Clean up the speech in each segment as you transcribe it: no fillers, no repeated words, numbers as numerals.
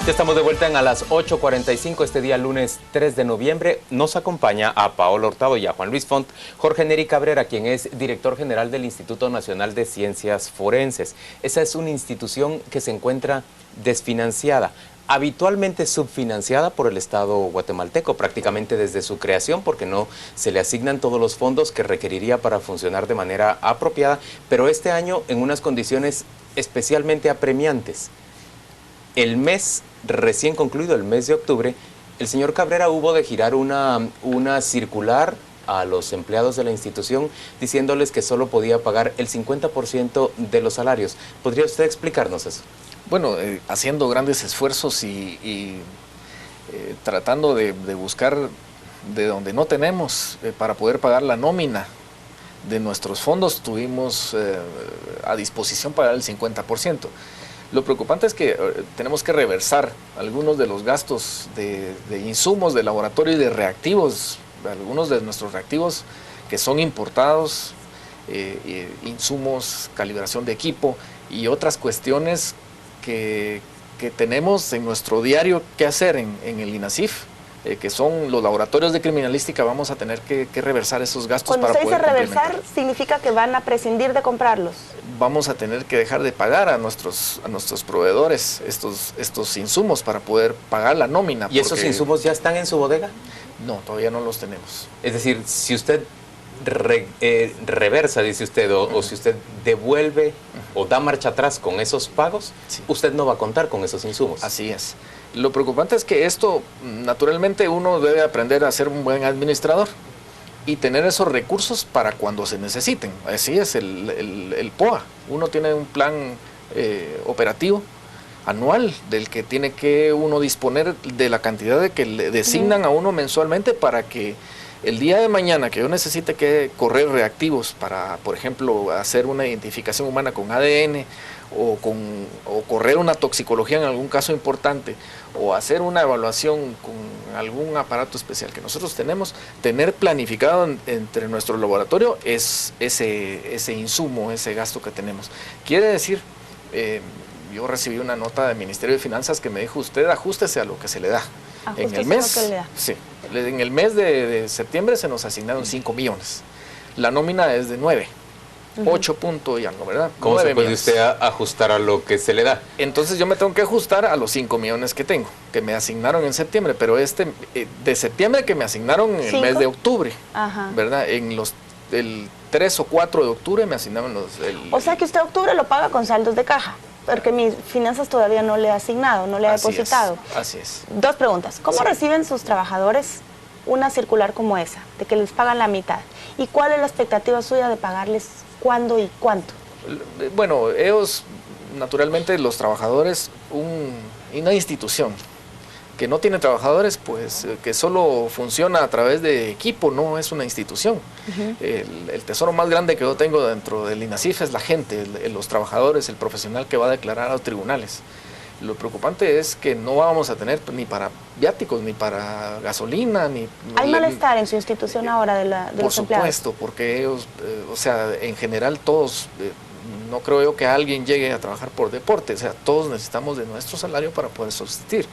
Ya estamos de vuelta en a las 8:45 este día lunes 3 de noviembre. Nos acompaña a Paola Hurtado y a Juan Luis Font, Jorge Neri Cabrera, quien es director general del Instituto Nacional de Ciencias Forenses. Esa es una institución que se encuentra desfinanciada, habitualmente subfinanciada por el Estado guatemalteco, prácticamente desde su creación, porque no se le asignan todos los fondos que requeriría para funcionar de manera apropiada, pero este año en unas condiciones especialmente apremiantes. El mes recién concluido, el mes de octubre, el señor Cabrera hubo de girar una circular a los empleados de la institución diciéndoles que solo podía pagar el 50% de los salarios. ¿Podría usted explicarnos eso? Bueno, haciendo grandes esfuerzos y tratando de buscar de donde no tenemos para poder pagar la nómina de nuestros fondos, tuvimos a disposición pagar el 50%. Lo preocupante es que tenemos que reversar algunos de los gastos de insumos de laboratorio y de reactivos, algunos de nuestros reactivos que son importados, insumos, calibración de equipo y otras cuestiones que tenemos en nuestro diario que hacer en el INACIF, que son los laboratorios de criminalística. Vamos a tener que reversar esos gastos. Cuando para usted poder dice reversar, ¿significa que van a prescindir de comprarlos? Vamos a tener que dejar de pagar a nuestros proveedores estos insumos para poder pagar la nómina. ¿Y esos insumos ya están en su bodega? No, todavía no los tenemos. Es decir, si usted reversa, dice usted, o si usted devuelve o da marcha atrás con esos pagos, sí, usted no va a contar con esos insumos. Así es. Lo preocupante es que esto, naturalmente, uno debe aprender a ser un buen administrador y tener esos recursos para cuando se necesiten. Así es el POA. Uno tiene un plan operativo anual del que tiene que uno disponer de la cantidad de que le designan a uno mensualmente para que el día de mañana que yo necesite que correr reactivos para, por ejemplo, hacer una identificación humana con ADN o correr una toxicología en algún caso importante o hacer una evaluación con algún aparato especial que nosotros tenemos, tener planificado entre nuestro laboratorio es ese insumo, ese gasto que tenemos. Quiere decir, yo recibí una nota del Ministerio de Finanzas que me dijo: usted ajústese a lo que se le da. En el mes, sí, en el mes de septiembre se nos asignaron 5 millones. La nómina es de 9. 8 puntos y algo, ¿verdad? ¿Cómo se puede usted ajustar a lo que se le da? Entonces yo me tengo que ajustar a los 5 millones que tengo, que me asignaron en septiembre, pero de septiembre que me asignaron en el mes de octubre, ¿verdad? El 3 o 4 de octubre me asignaron O sea que usted octubre lo paga con saldos de caja, porque mis finanzas todavía no le ha asignado, no le ha depositado. Así es. 2 preguntas. ¿Cómo reciben sus trabajadores una circular como esa, de que les pagan la mitad? ¿Y cuál es la expectativa suya de pagarles cuándo y cuánto? Bueno, ellos, naturalmente, los trabajadores, una institución que no tiene trabajadores, pues que solo funciona a través de equipo, no es una institución. El tesoro más grande que yo tengo dentro del INACIF es la gente, los trabajadores, el profesional que va a declarar a los tribunales. Lo preocupante es que no vamos a tener ni para viáticos, ni para gasolina, ni... ¿Hay malestar en su institución ahora de los empleados? Por supuesto, porque ellos, o sea, en general todos, no creo yo que alguien llegue a trabajar por deporte, o sea, todos necesitamos de nuestro salario para poder subsistir.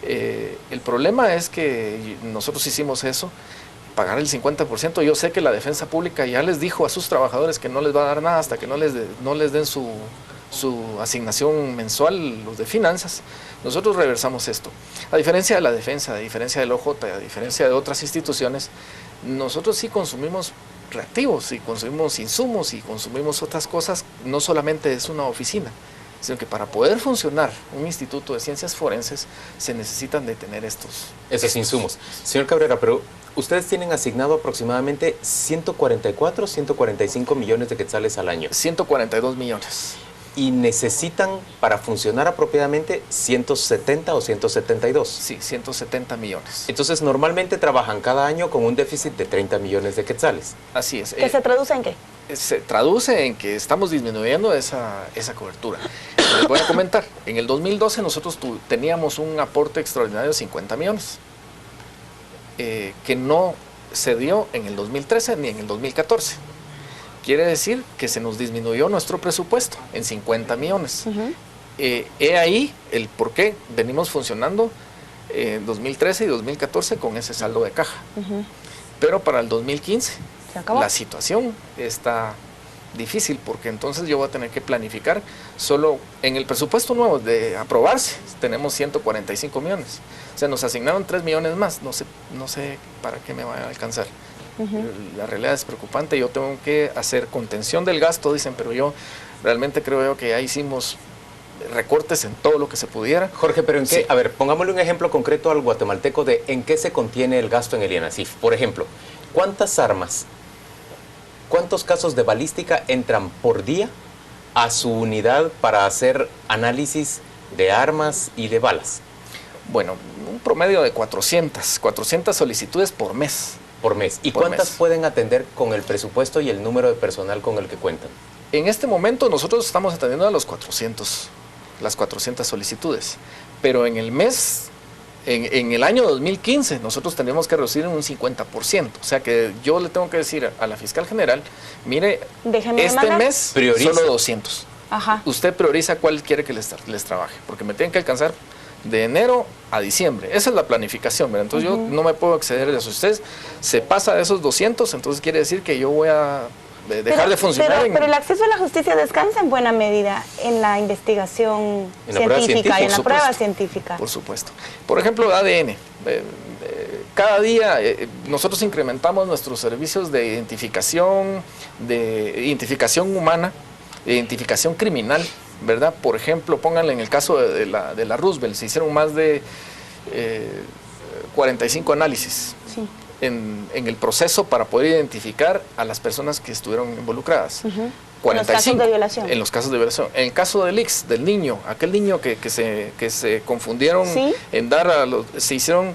El problema es que nosotros hicimos eso, pagar el 50%. Yo sé que la defensa pública ya les dijo a sus trabajadores que no les va a dar nada hasta que no les den su asignación mensual, los de finanzas. Nosotros reversamos esto. A diferencia de la defensa, a diferencia del OJ, a diferencia de otras instituciones, nosotros sí consumimos reactivos y consumimos insumos y consumimos otras cosas. No solamente es una oficina, sino que para poder funcionar un instituto de ciencias forenses se necesitan de tener esos insumos. Señor Cabrera, pero ustedes tienen asignado aproximadamente 144, 145 millones de quetzales al año. 142 millones. Y necesitan, para funcionar apropiadamente, 170 o 172. Sí, 170 millones. Entonces, normalmente trabajan cada año con un déficit de 30 millones de quetzales. Así es. ¿Que se traduce en qué? Se traduce en que estamos disminuyendo esa cobertura. Les voy a comentar. En el 2012 nosotros teníamos un aporte extraordinario de 50 millones, que no se dio en el 2013 ni en el 2014. Quiere decir que se nos disminuyó nuestro presupuesto en 50 millones. he ahí el por qué venimos funcionando en 2013 y 2014 con ese saldo de caja. Pero para el 2015 la situación está difícil, porque entonces yo voy a tener que planificar. Solo en el presupuesto nuevo de aprobarse tenemos 145 millones. O sea, nos asignaron 3 millones más. No sé para qué me va a alcanzar. La realidad es preocupante. Yo tengo que hacer contención del gasto, dicen, pero yo realmente creo que ya hicimos recortes en todo lo que se pudiera. Jorge, pero ¿en qué? A ver, pongámosle un ejemplo concreto al guatemalteco de en qué se contiene el gasto en el INASIF. Por ejemplo, ¿cuántas armas, cuántos casos de balística entran por día a su unidad para hacer análisis de armas y de balas? Bueno, un promedio de 400 solicitudes por mes. Por mes. ¿Y cuántas pueden atender con el presupuesto y el número de personal con el que cuentan? En este momento nosotros estamos atendiendo a las 400 solicitudes, pero en el mes, en el año 2015, nosotros tenemos que reducir en un 50%. O sea que yo le tengo que decir a la fiscal general, mire, este mes prioriza. Solo 200. Ajá. Usted prioriza cuál quiere que les trabaje, porque me tienen que alcanzar de enero a diciembre. Esa es la planificación, ¿verdad? Entonces yo no me puedo exceder de eso. Si usted se pasa de esos 200, entonces quiere decir que yo voy a dejar de funcionar. Pero el acceso a la justicia descansa en buena medida en la investigación científica y en la prueba científica. Por supuesto. Por ejemplo, ADN. Cada día nosotros incrementamos nuestros servicios de identificación humana, de identificación criminal, ¿verdad? Por ejemplo, pónganle en el caso de la Roosevelt, se hicieron más de 45 análisis. Sí. En el proceso para poder identificar a las personas que estuvieron involucradas. 45, en los casos de violación. En los casos de violación. En el caso del Ix, del niño, aquel niño que se confundieron en dar se hicieron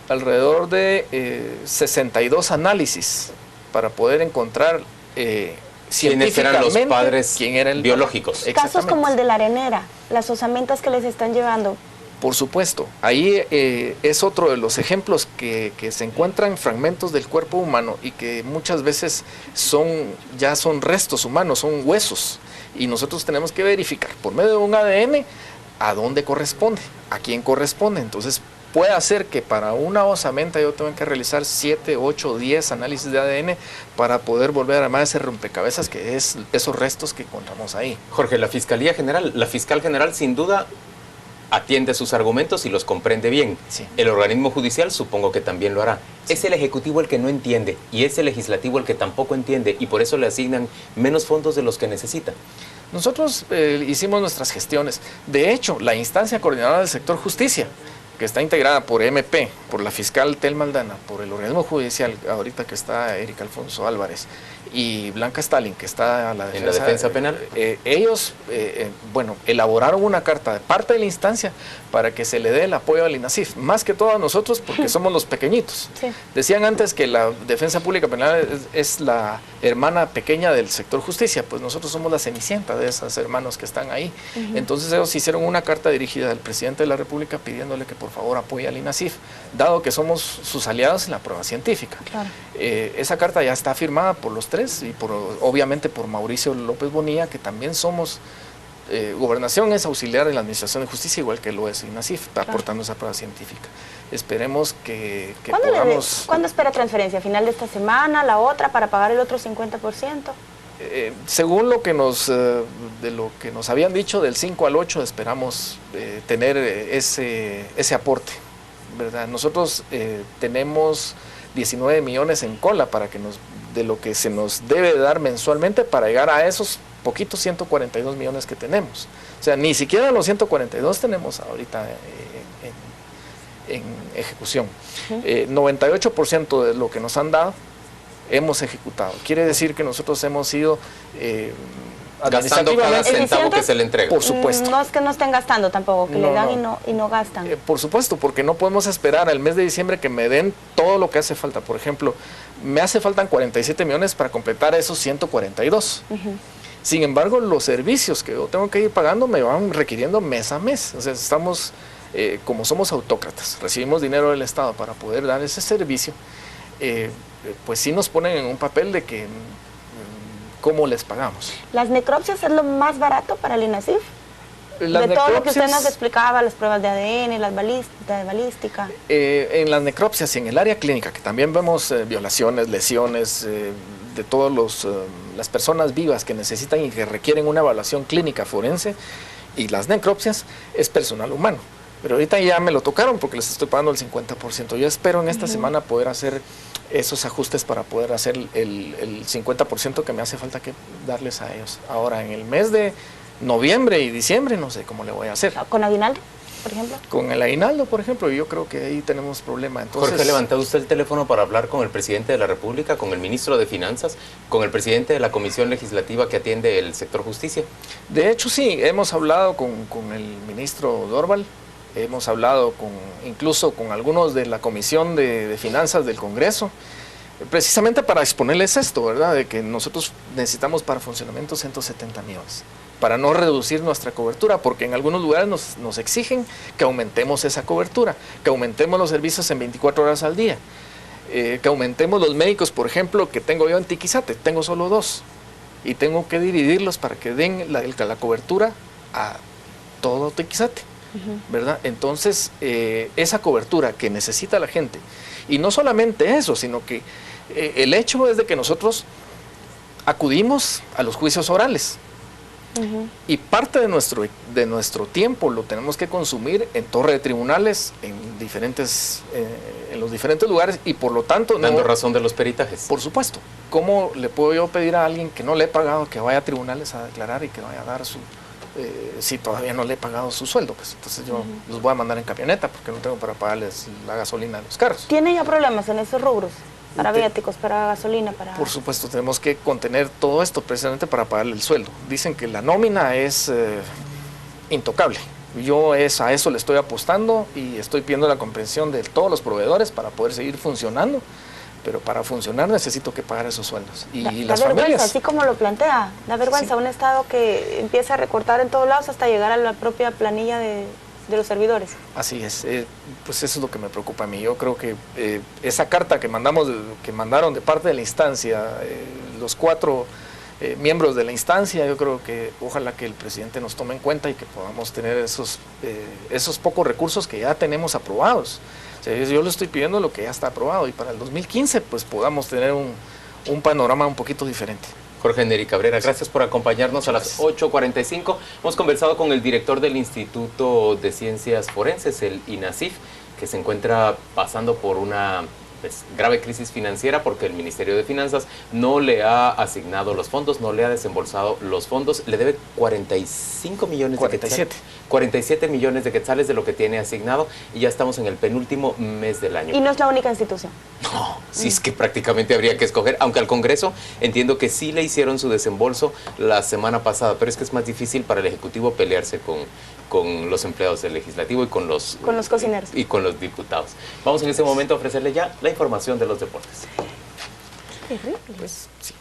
alrededor de 62 análisis para poder encontrar ¿quiénes eran los padres biológicos? Casos como el de la arenera, las osamentas que les están llevando. Por supuesto, ahí es otro de los ejemplos que se encuentran fragmentos del cuerpo humano y que muchas veces ya son restos humanos, son huesos, y nosotros tenemos que verificar por medio de un ADN a dónde corresponde, a quién corresponde. Entonces puede hacer que para una osamenta yo tenga que realizar 7, 8, 10 análisis de ADN para poder volver a armar ese rompecabezas que es esos restos que encontramos ahí. Jorge, la fiscal general sin duda atiende sus argumentos y los comprende bien. Sí. El organismo judicial supongo que también lo hará. Sí. Es el Ejecutivo el que no entiende y es el Legislativo el que tampoco entiende, y por eso le asignan menos fondos de los que necesita. Nosotros hicimos nuestras gestiones. De hecho, la instancia coordinadora del sector justicia, que está integrada por MP, por la fiscal Telma Aldana, por el organismo judicial, ahorita que está Erika Alfonso Álvarez, y Blanca Stalin, que está en la defensa penal, ellos elaboraron una carta de parte de la instancia para que se le dé el apoyo al INASIF, más que todo a nosotros porque somos los pequeñitos. Sí. Decían antes que la defensa pública penal es la hermana pequeña del sector justicia, pues nosotros somos la cenicienta de esos hermanos que están ahí. Entonces ellos hicieron una carta dirigida al presidente de la República pidiéndole que por favor apoye al INASIF, dado que somos sus aliados en la prueba científica. Claro. Esa carta ya está firmada por los tres y obviamente por Mauricio López Bonilla, que también somos, Gobernación es auxiliar de la Administración de Justicia, igual que lo es INASIF, está aportando esa prueba científica. Esperemos que podamos... ¿Cuándo espera transferencia? ¿Final de esta semana, la otra, para pagar el otro 50%? Según lo que de lo que nos habían dicho, del 5 al 8 esperamos tener ese aporte, ¿verdad? Nosotros tenemos 19 millones en cola de lo que se nos debe dar mensualmente para llegar a esos poquitos 142 millones que tenemos. O sea, ni siquiera los 142 tenemos ahorita en ejecución. 98% de lo que nos han dado hemos ejecutado. Quiere decir que nosotros hemos ido gastando cada centavo que se le entrega. Por supuesto. No es que no estén gastando tampoco, que le dan y no gastan. Por supuesto, porque no podemos esperar al mes de diciembre que me den todo lo que hace falta. Por ejemplo, me hace faltan 47 millones para completar esos 142. Sin embargo, los servicios que yo tengo que ir pagando me van requiriendo mes a mes. O sea, estamos, como somos autócratas, recibimos dinero del Estado para poder dar ese servicio, pues sí nos ponen en un papel de que ¿cómo les pagamos? ¿Las necropsias es lo más barato para el INASIF? De todo lo que usted nos explicaba, las pruebas de ADN, las balística. En las necropsias y en el área clínica, que también vemos violaciones, lesiones de todas las personas vivas que necesitan y que requieren una evaluación clínica forense, y las necropsias es personal humano. Pero ahorita ya me lo tocaron porque les estoy pagando el 50%. Yo espero en esta semana poder hacer esos ajustes para poder hacer el 50% que me hace falta que darles a ellos. Ahora, en el mes de noviembre y diciembre, no sé cómo le voy a hacer. ¿Con aguinaldo, por ejemplo? Con el aguinaldo, por ejemplo, yo creo que ahí tenemos problema. Entonces, Jorge, ¿ha levantado usted el teléfono para hablar con el presidente de la República, con el ministro de Finanzas, con el presidente de la Comisión Legislativa que atiende el sector justicia? De hecho, sí, hemos hablado con el ministro Dorval, hemos hablado incluso con algunos de la Comisión de Finanzas del Congreso, precisamente para exponerles esto, ¿verdad? De que nosotros necesitamos para funcionamiento 170 millones, para no reducir nuestra cobertura, porque en algunos lugares nos exigen que aumentemos esa cobertura, que aumentemos los servicios en 24 horas al día, que aumentemos los médicos, por ejemplo, que tengo yo en Tiquizate, tengo solo 2, y tengo que dividirlos para que den la cobertura a todo Tiquizate, ¿verdad? Entonces, esa cobertura que necesita la gente, y no solamente eso, sino que el hecho es de que nosotros acudimos a los juicios orales, y parte de nuestro tiempo lo tenemos que consumir en torre de tribunales, en los diferentes lugares, y por lo tanto... Dando razón de los peritajes. Por supuesto. ¿Cómo le puedo yo pedir a alguien que no le he pagado que vaya a tribunales a declarar y que vaya a dar si todavía no le he pagado su sueldo? Pues entonces yo los voy a mandar en camioneta porque no tengo para pagarles la gasolina de los carros. ¿Tiene ya problemas en esos rubros? Para viáticos, para gasolina, para... Por supuesto, tenemos que contener todo esto precisamente para pagarle el sueldo. Dicen que la nómina es intocable. Yo a eso le estoy apostando y estoy pidiendo la comprensión de todos los proveedores para poder seguir funcionando, pero para funcionar necesito que pagar esos sueldos. Y las vergüenza, familias... así como lo plantea, da vergüenza un Estado que empieza a recortar en todos lados hasta llegar a la propia planilla de los servidores. Así es, pues eso es lo que me preocupa a mí. Yo creo que esa carta que mandaron de parte de la instancia, los 4 miembros de la instancia, yo creo que ojalá que el presidente nos tome en cuenta y que podamos tener esos pocos recursos que ya tenemos aprobados. O sea, yo le estoy pidiendo lo que ya está aprobado y para el 2015 pues podamos tener un panorama un poquito diferente. Jorge Nery Cabrera, gracias por acompañarnos a las 8:45. Hemos conversado con el director del Instituto de Ciencias Forenses, el INACIF, que se encuentra pasando por una grave crisis financiera porque el Ministerio de Finanzas no le ha asignado los fondos, no le ha desembolsado los fondos, le debe 47 millones de quetzales de lo que tiene asignado y ya estamos en el penúltimo mes del año. Y no es la única institución. No, sí es que prácticamente habría que escoger, aunque al Congreso entiendo que sí le hicieron su desembolso la semana pasada, pero es que es más difícil para el Ejecutivo pelearse con los empleados del Legislativo y con los cocineros. Y con los diputados. Vamos en este momento a ofrecerle ya la información de los deportes. Terrible. Pues, sí.